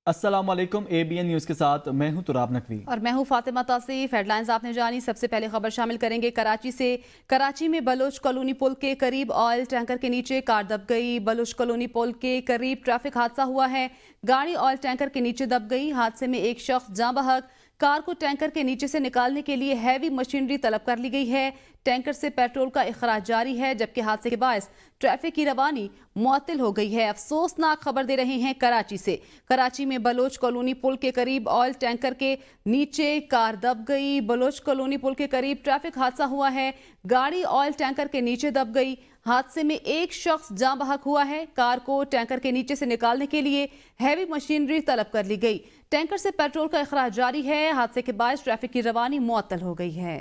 अस्सलाम वालेकुम। ABN news के साथ मैं हूं तुराब नकवी और मैं हूं फातिमा तौसीफ। हेडलाइंस आपने जानी। सबसे पहले खबर शामिल करेंगे कराची से। कराची में बलोच कॉलोनी पुल के करीब ऑयल टैंकर के नीचे कार दब गई। बलोच कॉलोनी पुल के करीब ट्रैफिक हादसा हुआ है। गाड़ी ऑयल टैंकर के नीचे दब गई। हादसे में एक शख्स जाँ बहक। कार को टैंकर के नीचे से निकालने के लिए हैवी मशीनरी तलब कर ली गई है। टैंकर से पेट्रोल का इखराज जारी है, जबकि हादसे के बायस ट्रैफिक की रवानी मुअत्तल हो गई है। अफसोसनाक खबर दे रहे हैं कराची से। कराची में बलोच कॉलोनी पुल के करीब ऑयल टैंकर के नीचे कार दब गई। बलोच कॉलोनी पुल के करीब ट्रैफिक हादसा हुआ है। गाड़ी ऑयल टैंकर के नीचे दब गई। हादसे में एक शख्स जाँ बहक हुआ है। कार को टैंकर के नीचे से निकालने के लिए हैवी मशीनरी तलब कर ली गई। टैंकर से पेट्रोल का इखराज जारी है। हादसे के बायस ट्रैफिक की रवानी मुअत्तल हो गई है।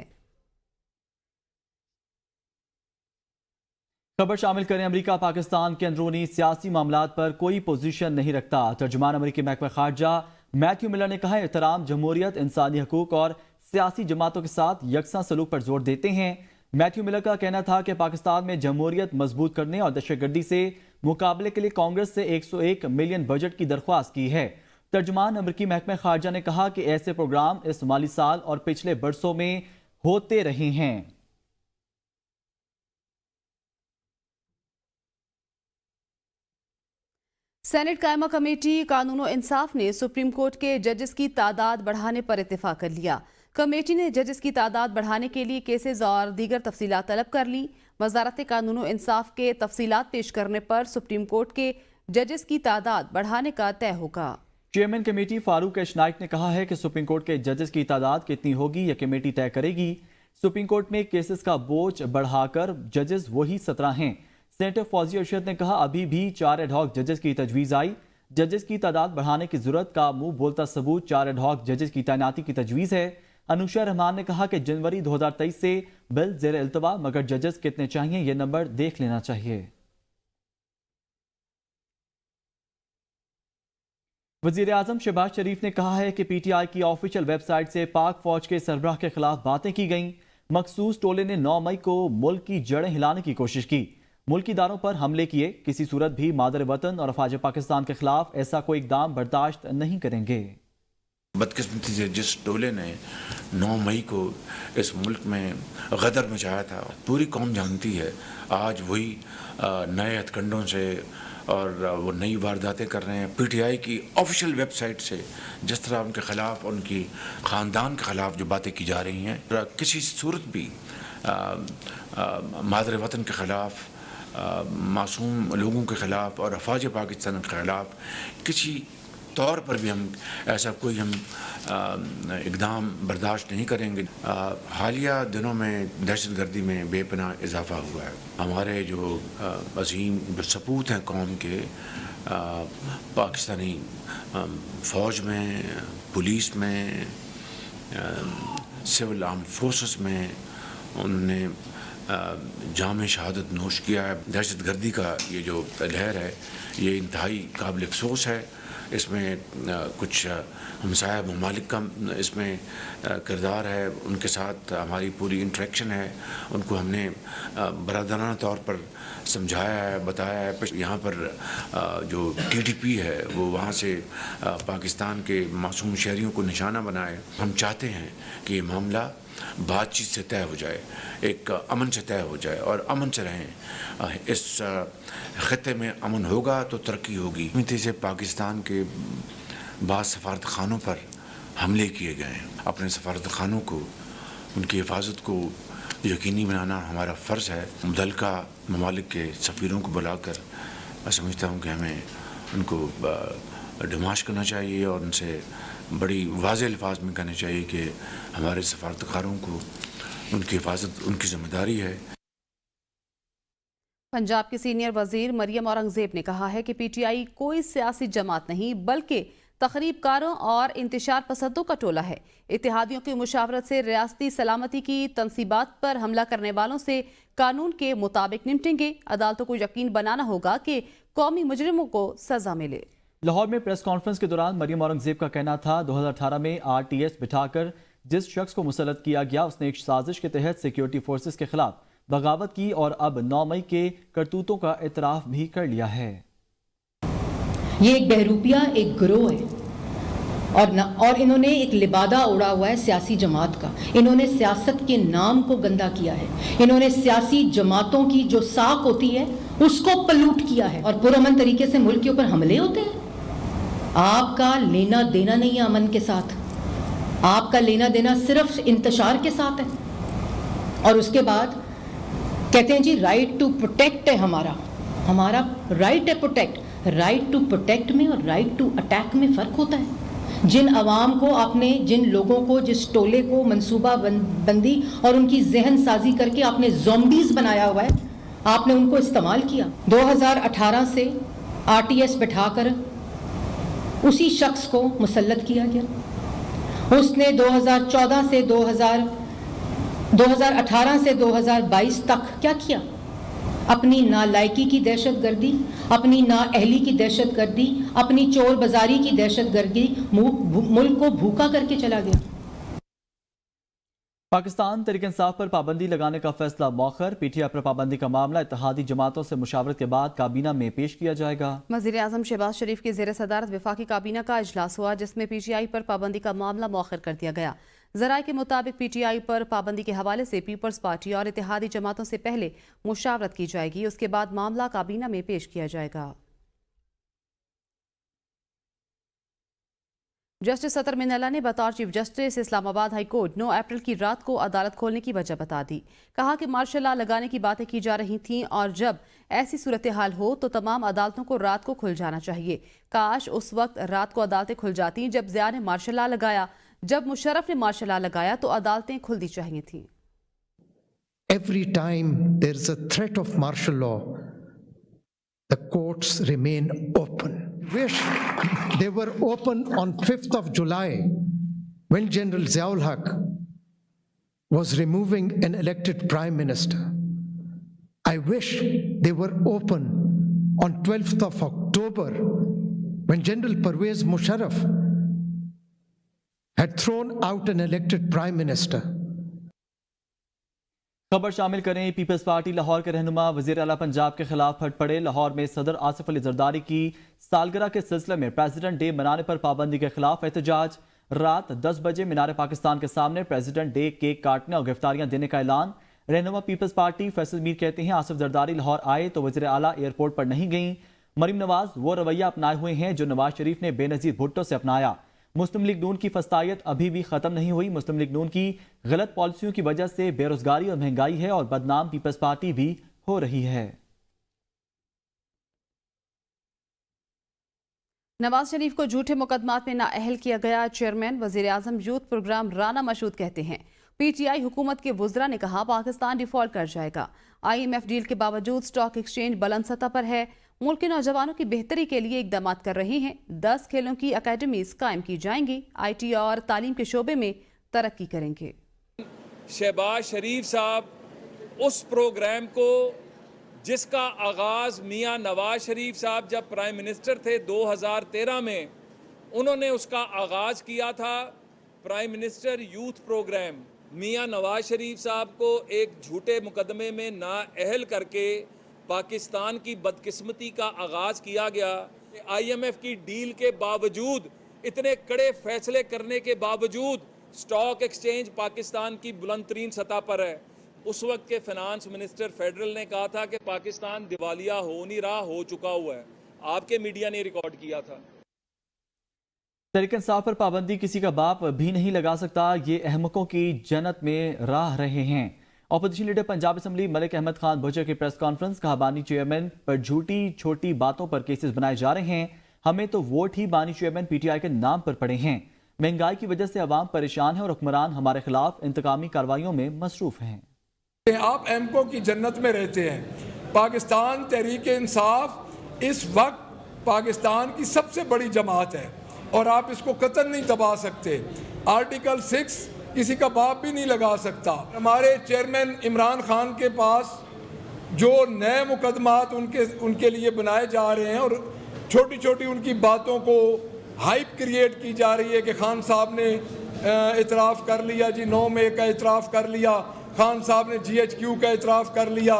खबर शामिल करें। अमेरिका पाकिस्तान के अंदरूनी सियासी मामलात पर कोई पोजीशन नहीं रखता। तर्जुमान अमेरिकी महकमा खारजा मैथ्यू मिलर ने कहा, एहतराम, जमहूरियत, इंसानी हकूक और सियासी जमातों के साथ यकसा सलूक पर जोर देते हैं। मैथ्यू मिलर का कहना था कि पाकिस्तान में जमहूरियत मजबूत करने और दहशतगर्दी से मुकाबले के लिए कांग्रेस से 101 मिलियन बजट की दरख्वास्त की है। तर्जुमान अमेरिकी महकमा खारजा ने कहा कि ऐसे प्रोग्राम इस माली साल और पिछले बरसों में होते रहे हैं। सेनेट कायमा कमेटी कानून और इंसाफ ने सुप्रीम कोर्ट के जजेस की तादाद बढ़ाने पर इत्तेफाक कर लिया। कमेटी ने जजेस की तादाद बढ़ाने के लिए केसेस और दीगर तफसीलात तलब कर ली। वजारत कानून और इंसाफ के तफसीलात पेश करने पर सुप्रीम कोर्ट के जजेस की तादाद बढ़ाने का तय होगा। Chairman committee Farooq H Naik ने कहा है कि सुप्रीम कोर्ट के जजेस की तादाद कितनी होगी यह कमेटी तय करेगी। सुप्रीम कोर्ट में केसेस का बोझ बढ़ाकर जजेस वही 17 हैं। सेनेटर फौजी अरशद ने कहा, अभी भी 4 एडहॉक जजेस की तजवीज़ आई। जजेस की तादाद बढ़ाने की जरूरत का मुंह बोलता सबूत 4 एडहॉक जजेस की तैनाती की तजवीज़ है। अनुशा रहमान ने कहा कि जनवरी 2023 से बिल ज़ेर इल्तवा, मगर जजेस कितने चाहिए ये नंबर देख लेना चाहिए। वज़ीर आज़म शहबाज शरीफ ने कहा है कि PTI की ऑफिशियल वेबसाइट से पाक फौज के सरबराह के खिलाफ बातें की गईं। मखसूस टोले ने 9 मई को मुल्क की जड़ें हिलाने की कोशिश की, मुल्की इदारों पर हमले किए। किसी सूरत भी मादर वतन और अफवाज पाकिस्तान के खिलाफ ऐसा कोई इकदाम बर्दाश्त नहीं करेंगे। बदकिस्मती से जिस टोले ने 9 मई को इस मुल्क में गदर मचाया था, पूरी कौम जानती है। आज वही नए हथकंडों से और वो नई वारदातें कर रहे हैं। PTI की ऑफिशियल वेबसाइट से जिस तरह उनके ख़िलाफ़, उनकी ख़ानदान के ख़िलाफ़ जो बातें की जा रही हैं, किसी सूरत भी मादर वतन के ख़िलाफ़, मासूम लोगों के ख़िलाफ़ और अफवाज पाकिस्तान के ख़िलाफ़ किसी तौर पर भी हम ऐसा कोई इक़दाम बर्दाश्त नहीं करेंगे। हालिया दिनों में दहशतगर्दी में बेपनाह इजाफ़ा हुआ है। हमारे जो अज़ीम सपूत हैं कौम के, पाकिस्तानी फ़ौज में, पुलिस में, सिविल आर्म फोर्सेस में, उन्होंने जाम शहादत नोश किया है। दहशतगर्दी का ये जो लहर है, ये इंतहाई काबिल अफसोस है। इसमें कुछ हमसाया ममालिक का इसमें किरदार है, उनके साथ हमारी पूरी इंटरेक्शन है। उनको हमने बरादराना तौर पर समझाया है, बताया है। यहाँ पर जो TTP है वो वहाँ से पाकिस्तान के मासूम शहरियों को निशाना बनाए। हम चाहते हैं कि ये मामला बातचीत से तय हो जाए, एक अमन से तय हो जाए और अमन से रहें। इस खत्ते में अमन होगा तो तरक्की होगी। मिति से पाकिस्तान के बाद सफारत खानों पर हमले किए गए हैं। अपने सफारत खानों को, उनकी हिफाजत को यकीनी बनाना हमारा फ़र्ज़ है। मुतल्लिका ममालिक के सफ़ीरों को बुलाकर मैं समझता हूँ कि हमें उनको डिमाश करना चाहिए और उनसे बड़ी वाज़ेह अल्फाज में कहना चाहिए कि हमारे सफारतकारों को उनकी हिफाजत उनकी ज़िम्मेदारी है। पंजाब की सीनियर वजीर मरियम औरंगजेब ने कहा है कि PTI कोई सियासी जमात नहीं बल्कि तखरीबकारों और इंतशार पसंदों का टोला है। इत्तेहादियों की मुशावरत से रियासती सलामती की तनसीबात पर हमला करने वालों से कानून के मुताबिक निपटेंगे। अदालतों को यकीन बनाना होगा कि कौमी मुजरिमों को सजा मिले। लाहौर में प्रेस कॉन्फ्रेंस के दौरान मरियम औरंगजेब का कहना था, 2018 में RTS बिठाकर जिस शख्स को मुसल्लत किया गया उसने एक साजिश के तहत सिक्योरिटी फोर्सेस के खिलाफ बगावत की और अब 9 मई के करतूतों का इतराफ भी कर लिया है। ये एक बहरूपिया, एक गिरोह है اور انہوں نے ایک لبادہ اڑا ہوا ہے سیاسی جماعت کا. انہوں نے سیاست کے نام کو گندا کیا ہے. انہوں نے سیاسی جماعتوں کی جو ساکھ ہوتی ہے اس کو پلوٹ کیا ہے, اور پرامن طریقے سے ملک کے اوپر حملے ہوتے ہیں. آپ کا لینا دینا نہیں ہے امن کے ساتھ, آپ کا لینا دینا صرف انتشار کے ساتھ ہے. اور اس کے بعد کہتے ہیں جی رائٹ ٹو پروٹیکٹ ہے ہمارا رائٹ ہے پروٹیکٹ. رائٹ ٹو پروٹیکٹ میں اور رائٹ ٹو اٹیک میں فرق ہوتا ہے. جن عوام کو آپ نے, جن لوگوں کو, جس ٹولے کو منصوبہ بندی اور ان کی ذہن سازی کر کے آپ نے زومبیز بنایا ہوا ہے, آپ نے ان کو استعمال کیا. 2018 سے RTS بٹھا کر اسی شخص کو مسلط کیا گیا. اس نے 2018 سے 2022 تک کیا کیا؟ اپنی نالائکی کی دہشت گردی, اپنی نااہلی کی دہشت گردی, اپنی چور بازاری کی دہشت گردی, ملک کو بھوکا کر کے چلا گیا. پاکستان تحریک انصاف پر پابندی لگانے کا فیصلہ مؤخر. PTI پر پابندی کا معاملہ اتحادی جماعتوں سے مشاورت کے بعد کابینہ میں پیش کیا جائے گا. وزیر اعظم شہباز شریف کی زیر صدارت وفاقی کابینہ کا اجلاس ہوا, جس میں PTI پر پابندی کا معاملہ مؤخر کر دیا گیا. ذرائع کے مطابق PTI پر پابندی کے حوالے سے پیپلز پارٹی اور اتحادی جماعتوں سے پہلے مشاورت کی جائے گی, اس کے بعد معاملہ کابینہ میں پیش کیا جائے گا. جسٹس سطر من اللہ نے بطور چیف جسٹس اسلام آباد ہائی کورٹ 9 اپریل کی رات کو عدالت کھولنے کی وجہ بتا دی. کہا کہ مارشل لا لگانے کی باتیں کی جا رہی تھیں, اور جب ایسی صورتحال ہو تو تمام عدالتوں کو رات کو کھل جانا چاہیے. کاش اس وقت رات کو عدالتیں کھل جاتی جب ضیاء نے مارشل لا لگایا. جب مشرف نے مارشل لا لگایا تو عدالتیں کھلنی چاہیے تھیں. Every time there is a threat of martial law, the courts remain open. Wish they were open on 5th of July when General Ziaul Haq was removing an elected prime minister. I wish they were open on 12th of October when General Pervez Musharraf had thrown out an elected prime minister. خبر شامل کریں. Peoples party Lahore کے رہنما وزیر اعلیٰ پنجاب کے خلاف پھٹ پڑے. لاہور میں صدر آصف علی زرداری کی سالگرہ کے سلسلے میں پریزیڈنٹ ڈے منانے پر پابندی کے خلاف احتجاج. رات 10 بجے مینار پاکستان کے سامنے پریزیڈنٹ ڈے کیک کاٹنے اور گرفتاریاں دینے کا اعلان. رہنما پیپلز پارٹی فیصل میر کہتے ہیں آصف زرداری لاہور آئے تو وزیر اعلیٰ ایئرپورٹ پر نہیں گئیں. مریم نواز وہ رویہ اپنائے ہوئے ہیں جو نواز شریف نے بے نظیر بھٹو سے اپنایا. مسلم لیگ نون کی فسطائیت ابھی بھی ختم نہیں ہوئی. مسلم لیگ نون کی غلط پالیسیوں کی وجہ سے بے روزگاری اور مہنگائی ہے, اور بدنام پیپلز پارٹی بھی ہو رہی ہے. نواز شریف کو جھوٹے مقدمات میں نااہل کیا گیا. چیئرمین وزیر اعظم یوتھ پروگرام رانا مشہود کہتے ہیں PTI حکومت کے وزراء نے کہا پاکستان ڈیفالٹ کر جائے گا. IMF ڈیل کے باوجود سٹاک ایکسچینج بلند سطح پر ہے. ملک کے نوجوانوں کی بہتری کے لیے اقدامات کر رہے ہیں. 10 کھیلوں کی اکیڈمیز قائم کی جائیں گی. IT اور تعلیم کے شعبے میں ترقی کریں گے. شہباز شریف صاحب اس پروگرام کو جس کا آغاز میاں نواز شریف صاحب جب پرائم منسٹر تھے 2013 میں, انہوں نے اس کا آغاز کیا تھا prime minister youth programme. Mian Nawaz Sharif صاحب کو ایک جھوٹے مقدمے میں نااہل کر کے پاکستان کی بدقسمتی کا آغاز کیا گیا. IMF کی ڈیل کے باوجود, اتنے کڑے فیصلے کرنے کے باوجود سٹاک ایکسچینج پاکستان کی بلند ترین سطح پر ہے. اس وقت کے فنانس منسٹر فیڈرل نے کہا تھا کہ پاکستان دیوالیہ ہو نہیں رہا, ہو چکا ہوا ہے. آپ کے میڈیا نے ریکارڈ کیا تھا. تحریک انصاف پر پابندی کسی کا باپ بھی نہیں لگا سکتا. یہ احمقوں کی جنت میں راہ رہے ہیں. Opposition leader Punjab assembly Malik Ahmad Khan بھجر کی پریس کانفرنس. کہا بانی چیئرمین پر جھوٹی چھوٹی باتوں پر کیسز بنائے جا رہے ہیں. ہمیں تو ووٹ ہی بانی چیئرمین PTI کے نام پر پڑے ہیں. مہنگائی کی وجہ سے عوام پریشان ہے اور حکمران ہمارے خلاف انتقامی کارروائیوں میں مصروف ہیں. آپ احمقوں کی جنت میں رہتے ہیں. پاکستان تحریک انصاف اس وقت پاکستان کی سب سے بڑی جماعت ہے اور آپ اس کو قطعاً نہیں دبا سکتے. آرٹیکل 6 کسی کا باپ بھی نہیں لگا سکتا. ہمارے چیئرمین عمران خان کے پاس جو نئے مقدمات ان کے لیے بنائے جا رہے ہیں اور چھوٹی چھوٹی ان کی باتوں کو ہائپ کریٹ کی جا رہی ہے کہ خان صاحب نے اعتراف کر لیا جی 9 مئی کا اعتراف کر لیا, خان صاحب نے GHQ کا اعتراف کر لیا.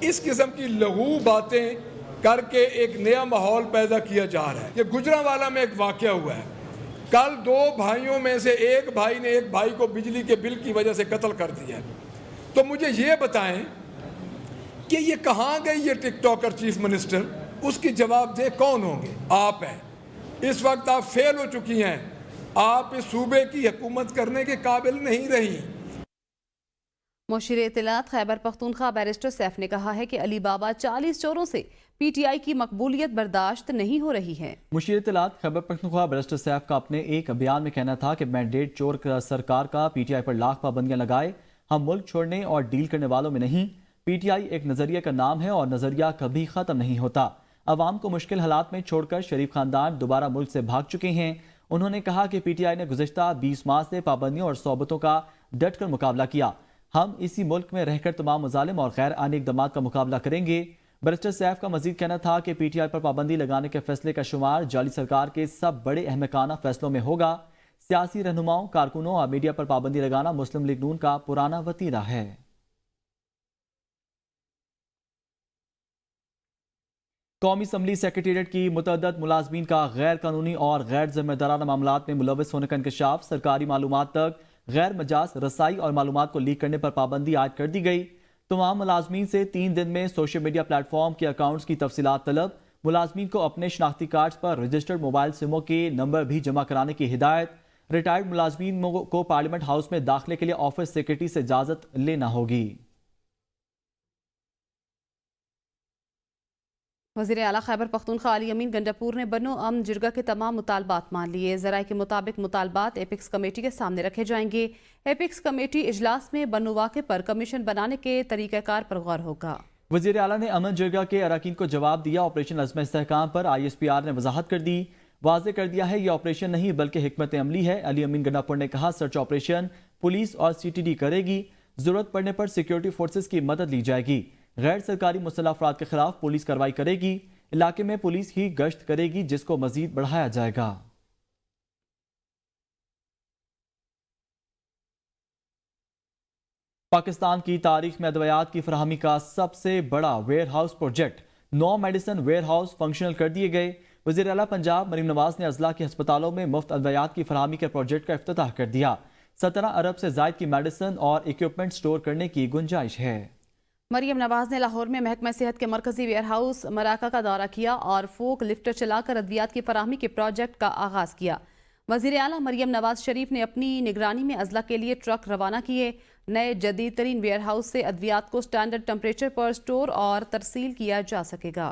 اس قسم کی لغو باتیں کر کے ایک نیا ماحول پیدا کیا جا رہا ہے. یہ گجرانوالہ میں ایک واقعہ ہوا ہے कल 2 भाइयों में से एक भाई ने एक भाई को बिजली के बिल की वजह से कत्ल कर दिया। तो मुझे ये बताएं कि ये कहाँ गई ये टिकटॉकर चीफ मिनिस्टर, उसकी जवाबदेह कौन होंगे? आप हैं। इस वक्त आप फेल हो चुकी हैं, आप इस सूबे की हुकूमत करने के काबिल नहीं रही। मुशीर इत्तलात खैबर पख्तूनख्वा बैरिस्टर सैफ ने कहा है कि अली बाबा 40 चोरों से पीटीआई की मकबूलियत बर्दाश्त नहीं हो रही है। मुशीर इत्तलात खैबर पख्तूनख्वा बैरिस्टर सैफ का अपने एक बयान में कहना था कि मैंडेट चोर सरकार का पीटीआई पर लाख पाबंदियां लगाए, हम मुल्क छोड़ने और डील करने वालों में नहीं। पीटीआई एक नजरिए का नाम है और नजरिया कभी खत्म नहीं होता। अवाम को मुश्किल हालात में छोड़कर शरीफ खानदान दोबारा मुल्क से भाग चुके हैं। उन्होंने कहा कि पीटीआई ने गुज़िश्ता 20 माह से पाबंदियों और सोबतों का डट कर मुकाबला किया। हम इसी मुल्क में रहकर तमाम मुजालिम और गैर आईनी इक़दामात का मुकाबला करेंगे। बैरिस्टर सैफ का मजीद कहना था कि पीटीआई पर पाबंदी लगाने के फैसले का शुमार जाली सरकार के सब बड़े अहमकाना फैसलों में होगा। सियासी रहनुमाओं, कारकुनों और मीडिया पर पाबंदी लगाना मुस्लिम लीग नून का पुराना वतीरा है। कौमी असम्बली सेक्रेटेरिएट की मुतअद्दद मुलाजमीन का गैर कानूनी और गैर जिम्मेदाराना मामलात में मुलव्वस होने का इंकशाफ, सरकारी मालूमात तक गैर मजाज रसाई और मालूमात को लीक करने पर पाबंदी आयद कर दी गई। तमाम मुलाजमीन से 3 दिन में सोशल मीडिया प्लेटफॉर्म के अकाउंट्स की तफसीलात तलब। मुलाजमीन को अपने शनाख्ती कार्ड पर रजिस्टर्ड मोबाइल सिमों के नंबर भी जमा कराने की हिदायत। रिटायर्ड मुलाजमीन को पार्लियामेंट हाउस में दाखिले के लिए ऑफिस सेक्रेटरी से इजाजत लेना होगी। वज़ीर आला खैबर पख्तूनख्वा अली अमीन गंडापुर ने बनो अमन जिरगा के तमाम मुतालबात मान लिए। ज़राए के मुताबिक मुतालबात एपिक्स कमेटी के सामने रखे जाएंगे। एपिक्स कमेटी इजलास में बनो वाक़े पर कमीशन बनाने के तरीक़ाकार पर गौर होगा। वज़ीर आला ने अमन जिरगा के अरकान को जवाब दिया। ऑपरेशन अज़्म इस्तेहकाम पर ISPR ने वजाहत कर दी, वाज़ेह कर दिया है ये ऑपरेशन नहीं बल्कि हिकमत अमली है। अली अमीन गंडापुर ने कहा सर्च ऑपरेशन पुलिस और CTD करेगी, जरूरत पड़ने पर सिक्योरिटी फोर्सेस की मदद ली जाएगी। गैर सरकारी मुसल्लह अफराद के खिलाफ पुलिस कार्रवाई करेगी। इलाके में पुलिस ही गश्त करेगी जिसको मजीद बढ़ाया जाएगा। पाकिस्तान की तारीख में अद्वियात की फराहमी का सबसे बड़ा warehouse project 9 medicine warehouse functional कर दिए गए। वज़ीर आला पंजाब मरीम नवाज ने अजला के अस्पतालों में मुफ्त अद्वियात की फराहमी के प्रोजेक्ट का इफ्तिताह कर दिया। 17 अरब से जायद की मेडिसिन और इक्विपमेंट स्टोर करने की गुंजाइश है। मरियम नवाज ने लाहौर में महकमा सेहत के मरकजी वेयर हाउस मराका का दौरा किया और फोक लिफ्टर चलाकर अद्वियात की फराहमी के प्रोजेक्ट का आगाज किया। वज़ीर आला मरियम नवाज शरीफ ने अपनी निगरानी में अजला के लिए ट्रक रवाना किए। नए जदीद तरीन वेयर हाउस से अद्वियात को स्टैंडर्ड टेम्परेचर पर स्टोर और तरसील किया जा सकेगा।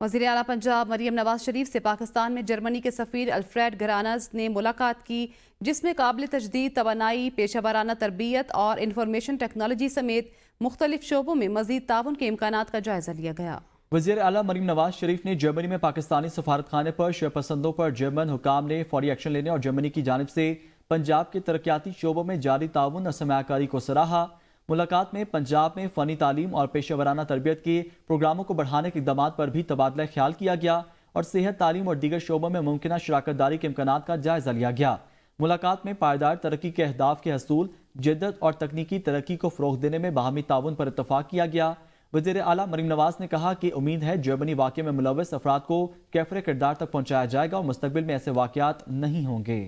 वज़ीर आला पंजाब मरियम नवाज शरीफ से पाकिस्तान में जर्मनी के सफ़ीर अल्फ्रेड गरानस ने मुलाकात की, जिसमें काबिल तजदीद तवानाई, पेशा वराना तरबियत और इंफॉर्मेशन टेक्नोलॉजी समेत मुख्तलिफ शोबों में मजीद ताउन के इम्कानात का जायजा लिया गया। वज़ीर आला मरीम नवाज शरीफ ने जर्मनी में पाकिस्तानी सफारतखाने पर शेरपसंदों पर जर्मन हुकाम ने फौरी एक्शन लेने और जर्मनी की जानिब से पंजाब के तरक्याती शोबों में जारी ताउन और सरमायाकारी को सराहा। मुलाकात में पंजाब में फ़नी तालीम और पेशा वराना तरबियत के प्रोग्रामों को बढ़ाने के इक़दामात पर भी तबादला ख्याल किया गया और सेहत, तालीम और दीगर शोबों में मुमकिन शराकत दारी के इम्कानात का जायजा लिया गया। मुलाकात में पायदार तरक्की के अहदाफ के हसूल, जिद्दत और तकनीकी तरक्की को फ़रोग़ देने में बाहमी ताउन पर इत्तफ़ाक़ किया गया। वज़ीर आला मरीम नवाज ने कहा कि उम्मीद है जर्मनी वाक़े में मुलव्वस अफराद को कैफ़र किरदार तक पहुँचाया जाएगा और मुस्तक़बिल में ऐसे वाक़यात नहीं होंगे।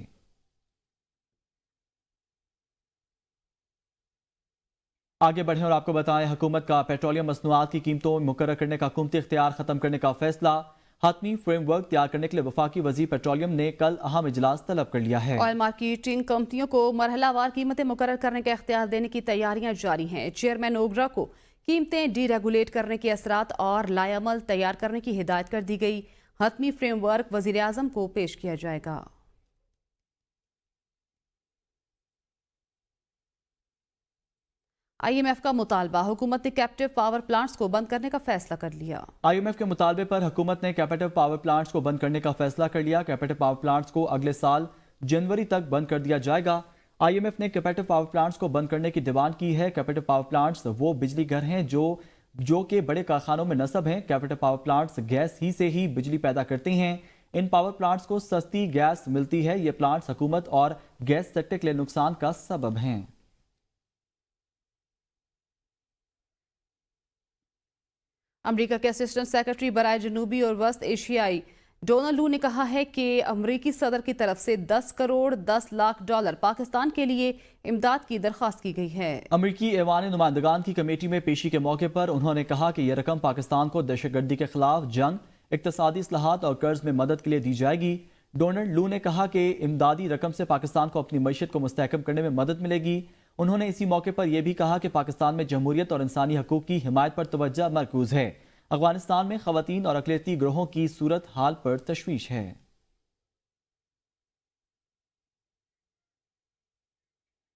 आगे बढ़ें और आपको बताएं, हुकूमत का पेट्रोलियम मसनूआत की कीमतों में मुकर्रर करने का हुकूमती इख्तियार खत्म करने का फैसला। हतमी फ्रेमवर्क तैयार करने के लिए वफाकी वज़ीर पेट्रोलियम ने कल अहम इजलास तलब कर लिया है। ऑयल मार्केटिंग कंपनियों को मरहलावार कीमतें मुकर्रर करने का इख्तियार देने की तैयारियां जारी हैं। चेयरमैन ओगरा को कीमतें डीरेगुलेट करने के असरात और लायामल तैयार करने की हिदायत कर दी गई। हतमी फ्रेमवर्क वज़ीर आज़म को पेश किया जाएगा। IMF का मुतालबा, हुकूमत ने कैप्टिव पावर प्लांट्स को बंद करने का फैसला कर लिया। IMF के मुतालबे पर हुकूमत ने कैपेटिव पावर प्लांट्स को बंद करने का फैसला कर लिया। कैपेटिव पावर प्लांट्स को अगले साल जनवरी तक बंद कर दिया जाएगा। IMF ने कैपेटिव पावर प्लांट्स को बंद करने की डिमांड की है। कैपेटिव पावर प्लांट्स वो बिजली घर हैं जो कि बड़े कारखानों में नस्ब हैं। कैपेटिव पावर प्लांट्स गैस ही से ही बिजली पैदा करते हैं। इन पावर प्लांट्स को सस्ती गैस मिलती है। ये प्लांट्स हुकूमत और गैस सेक्टर के लिए नुकसान का सबब हैं। अमेरिका के असिस्टेंट सेक्रेटरी बराए जनूबी और वस्त एशियाई डोनाल्ड लू ने कहा है कि अमेरिकी सदर की तरफ से 10 करोड़ 10 लाख डॉलर पाकिस्तान के लिए इमदाद की दरख्वास्त की गई है। अमेरिकी ऐवान नुमाइंदगान की कमेटी में पेशी के मौके पर उन्होंने कहा कि यह रकम पाकिस्तान को दहशतगर्दी के खिलाफ जंग, इक्तसादी इस्लाहात और कर्ज में मदद के लिए दी जाएगी। डोनाल्ड लू ने कहा कि इमदादी रकम से पाकिस्तान को अपनी मईशत को मुस्तहकम करने में मदद मिलेगी। उन्होंने इसी मौके पर यह भी कहा कि पाकिस्तान में जमहूरियत और इंसानी हकूक़ की हिमायत पर तवज्जो मरकूज है। अफगानिस्तान में ख़वातीन और अक़लियती ग्रोहों की सूरत हाल पर तशवीश है।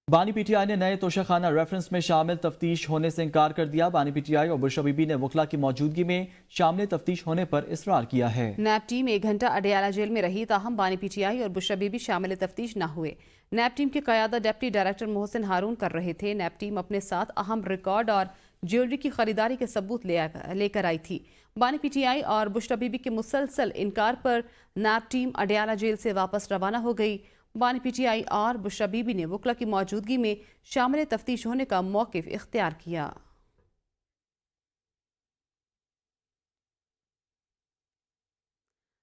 बानी पीटीआई ने नए तोशाखाना रेफरेंस में शामिल तफ्तीश होने से इनकार कर दिया। बानी पीटीआई और बुशरा बीबी ने वकला की मौजूदगी में शामिल तफ्तीश होने पर इसरार किया है। नैब टीम 1 घंटा अडयाला जेल में रही, ताहम बानी पीटीआई और बुशरा बीबी शामिल तफ्तीश न हुए। नैब टीम की क़यादत डिप्टी डायरेक्टर मोहसिन हारून कर रहे थे। नैब टीम अपने साथ अहम रिकॉर्ड और ज्वेलरी की खरीदारी के सबूत लेकर आई थी। बानी पीटीआई और बुशरा बीबी के मुसलसल इनकार पर नैब टीम अडयाला जेल से वापस रवाना हो गई। बानी पीटीआई और बुशरा बीबी ने वकला की मौजूदगी में शामिल तफ्तीश होने का मौक़िफ़ इख्तियार किया।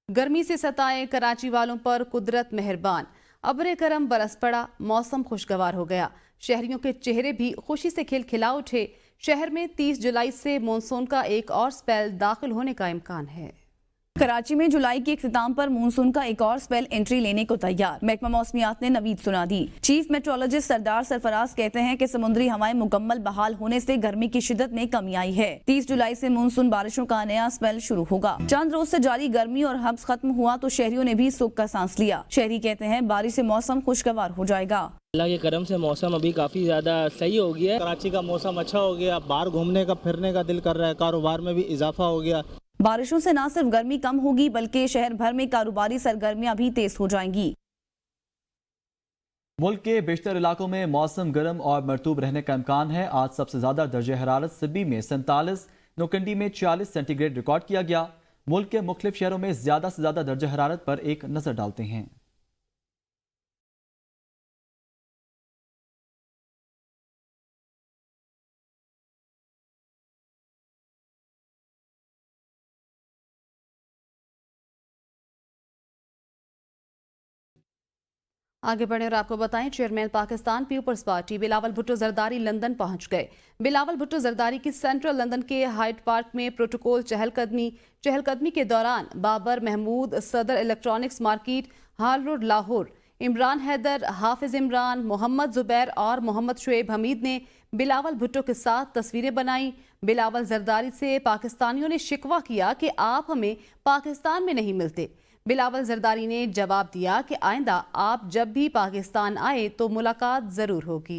गर्मी से सताए कराची वालों पर कुदरत मेहरबान, अब्र करम बरस पड़ा, मौसम खुशगवार हो गया। शहरियों के चेहरे भी खुशी से खिलखिला उठे। शहर में 30 जुलाई से मानसून का एक और स्पेल दाखिल होने का इम्कान है। कराची में जुलाई के इख्तिताम पर मानसून का एक और स्पेल एंट्री लेने को तैयार। महकमा मौसमियात ने नवीद सुना दी। चीफ मेट्रोलॉजिस्ट सरदार सरफराज कहते हैं कि समुद्री हवाएं मुकम्मल बहाल होने से गर्मी की शिद्दत में कमी आई है। 30 जुलाई से मानसून बारिशों का नया स्पेल शुरू होगा। चंद रोज से जारी गर्मी और हब्स खत्म हुआ तो शहरियों ने भी सुख का सांस लिया। शहरी कहते हैं बारिश से मौसम खुशगवार हो जाएगा। अल्लाह के करम से मौसम अभी काफ़ी ज़्यादा सही हो गया है। कराची का मौसम अच्छा हो गया, बाहर घूमने का फिरने का दिल कर रहा है, कारोबार में भी इजाफा हो गया। बारिशों से न सिर्फ गर्मी कम होगी बल्कि शहर भर में कारोबारी सरगर्मियां भी तेज हो जाएंगी। मुल्क के बेशतर इलाकों में मौसम गर्म और मरतूब रहने का इम्कान है। आज सबसे ज्यादा दर्जे हरारत सिब्बी में 47, नोकंडी में 40 सेंटीग्रेड रिकॉर्ड किया गया। मुल्क के मुख्तलिफ शहरों में ज्यादा से ज्यादा दर्जे हरारत पर एक नजर डालते हैं। आगे बढ़े और आपको बताएं, chairman Pakistan Peoples Party Bilawal Bhutto Zardari London पहुंच गए। बिलावल भुट्टो जरदारी की सेंट्रल लंदन के हाइड पार्क में प्रोटोकॉल चहलकदमी के दौरान Babar Mahmood, Saddar electronics market, Hall road Lahore, Imran Haider, Hafiz Imran, Mohammad Zubair और मोहम्मद शुएब हमीद ने बिलावल भुट्टो के साथ तस्वीरें बनाई। बिलावल जरदारी से पाकिस्तानियों ने शिकवा किया कि आप हमें पाकिस्तान में नहीं मिलते। बिलावल जरदारी ने जवाब दिया कि आइंदा आप जब भी पाकिस्तान आए तो मुलाकात जरूर होगी।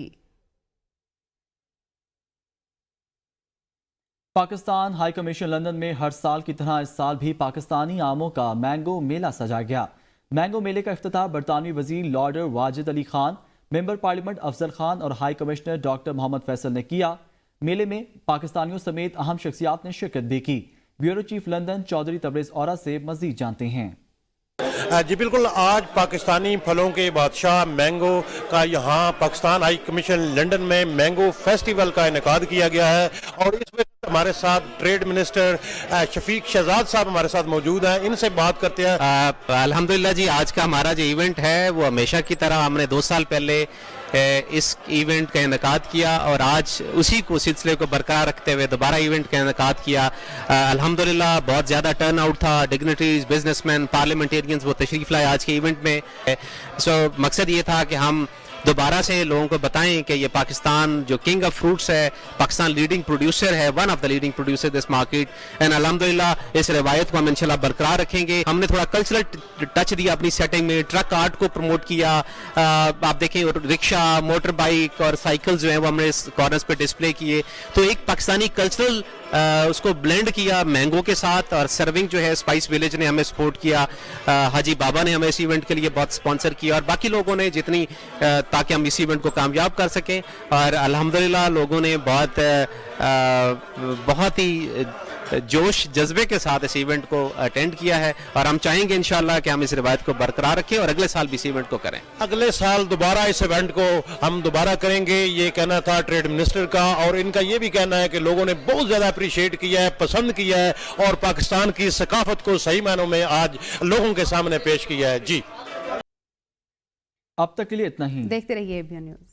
पाकिस्तान हाई कमीशन लंदन में हर साल की तरह इस साल भी पाकिस्तानी आमों का मैंगो मेला सजाया गया। मैंगो मेले का इफ्तिताह बरतानवी वजीर lord Wajid Ali Khan, member parliament Afzal Khan और high commissioner doctor Mohammad Faisal ने किया। मेले में पाकिस्तानियों समेत अहम शख्सियात ने शिरकत भी की। Bureau chief London Chaudhry Tabrez औरा से मजीद जानते हैं। जी बिल्कुल, आज पाकिस्तानी फलों के बादशाह मैंगो का यहाँ पाकिस्तान हाई कमीशन लंदन में मैंगो फेस्टिवल का इनेकाद किया गया है और इस वक्त हमारे साथ ट्रेड मिनिस्टर शफीक शहजाद साहब हमारे साथ मौजूद हैं। इनसे बात करते हैं। अल्हम्दुलिल्लाह जी, आज का हमारा जो इवेंट है वो हमेशा की तरह हमने 2 साल पहले इस इवेंट का इनेकाद किया और आज उसी को सिलसिले को बरकरार रखते हुए दोबारा इवेंट का इनेकाद किया। अल्हम्दुलिल्लाह बहुत ज़्यादा टर्न आउट था। डिग्निटरीज, बिजनेसमैन, पार्लियामेंटेरियंस वो तशरीफ लाए आज के इवेंट में। सो मकसद ये था कि हम दोबारा से लोगों को बताएं कि ये पाकिस्तान जो किंग ऑफ फ्रूट्स है, पाकिस्तान लीडिंग प्रोड्यूसर है, one of the leading producer this market, and अल्हम्दुलिल्लाह इस रवायत को हम इंशाल्लाह बरकरार रखेंगे। हमने थोड़ा कल्चरल टच दिया अपनी सेटिंग में, ट्रक आर्ट को प्रमोट किया। आप देखें रिक्शा, मोटर बाइक और साइकिल जो है वो हमने इस कॉर्नर्स पे डिस्प्ले किए। तो एक पाकिस्तानी कल्चरल उसको ब्लेंड किया मैंगो के साथ। और सर्विंग जो है स्पाइस विलेज ने हमें सपोर्ट किया, हाजी बाबा ने हमें इस इवेंट के लिए बहुत स्पॉन्सर किया और बाकी लोगों ने जितनी, ताकि हम इस इवेंट को कामयाब कर सकें। और अल्हम्दुलिल्लाह लोगों ने बहुत ही जोश जज्बे के साथ इस इवेंट को अटेंड किया है और हम चाहेंगे इंशाल्लाह कि हम इस रिवायत को बरकरार रखें और अगले साल भी इस इवेंट को करें। अगले साल दोबारा इस इवेंट को हम दोबारा करेंगे, ये कहना था ट्रेड मिनिस्टर का, और इनका ये भी कहना है कि लोगों ने बहुत ज़्यादा अप्रिशिएट किया है, पसंद किया है और पाकिस्तान की सकाफत को सही मायनों में आज लोगों के सामने पेश किया है। जी, अब तक के लिए इतना ही। देखते रहिए एबीएन न्यूज़।